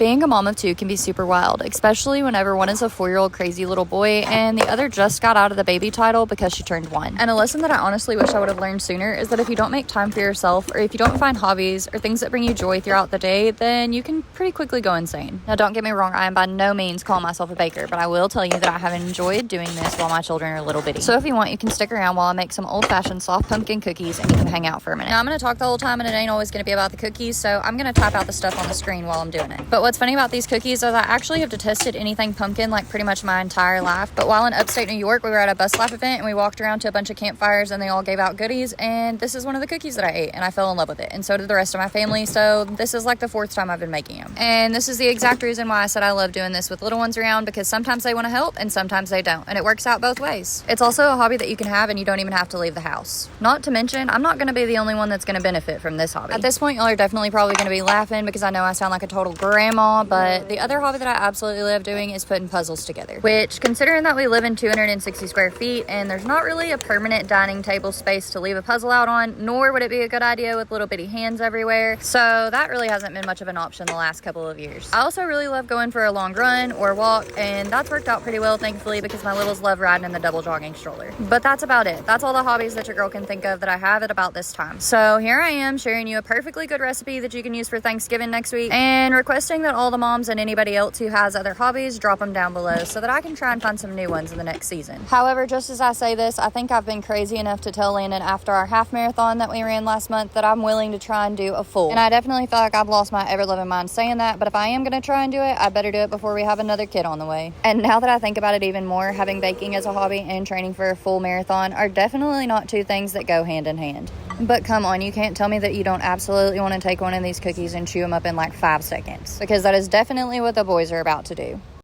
Being a mom of two can be super wild, especially whenever one is a 4-year-old crazy little boy and the other just got out of the baby title because she turned 1. And a lesson that I honestly wish I would have learned sooner is that if you don't make time for yourself, or if you don't find hobbies or things that bring you joy throughout the day, then you can pretty quickly go insane. Now, don't get me wrong, I am by no means calling myself a baker, but I will tell you that I have enjoyed doing this while my children are little bitty. So if you want, you can stick around while I make some old-fashioned soft pumpkin cookies and you can hang out for a minute. Now, I'm going to talk the whole time and it ain't always going to be about the cookies, so I'm going to type out the stuff on the screen while I'm doing it. But what's funny about these cookies is I actually have detested anything pumpkin like pretty much my entire life. But while in upstate New York, we were at a bus lap event and we walked around to a bunch of campfires and they all gave out goodies, and this is one of the cookies that I ate and I fell in love with it, and so did the rest of my family. So this is like the 4th time I've been making them, and this is the exact reason why I said I love doing this with little ones around, because sometimes they want to help and sometimes they don't, and it works out both ways. It's also a hobby that you can have and you don't even have to leave the house. Not to mention, I'm not going to be the only one that's going to benefit from this hobby. At this point, y'all are definitely probably going to be laughing because I know I sound like a total grandma, but the other hobby that I absolutely love doing is putting puzzles together, which, considering that we live in 260 square feet and there's not really a permanent dining table space to leave a puzzle out on, nor would it be a good idea with little bitty hands everywhere, so that really hasn't been much of an option the last couple of years. I also really love going for a long run or walk, and that's worked out pretty well, thankfully, because my littles love riding in the double jogging stroller. But that's about it. That's all the hobbies that your girl can think of that I have at about this time. So here I am sharing you a perfectly good recipe that you can use for Thanksgiving next week, and requesting that all the moms and anybody else who has other hobbies drop them down below so that I can try and find some new ones in the next season. However, just as I say this, I think I've been crazy enough to tell Landon after our half marathon that we ran last month that I'm willing to try and do a full. And I definitely feel like I've lost my ever-loving mind saying that, but if I am going to try and do it, I better do it before we have another kid on the way. And now that I think about it even more, having baking as a hobby and training for a full marathon are definitely not two things that go hand in hand. But come on, you can't tell me that you don't absolutely want to take one of these cookies and chew them up in like 5 seconds, because that is definitely what the boys are about to do.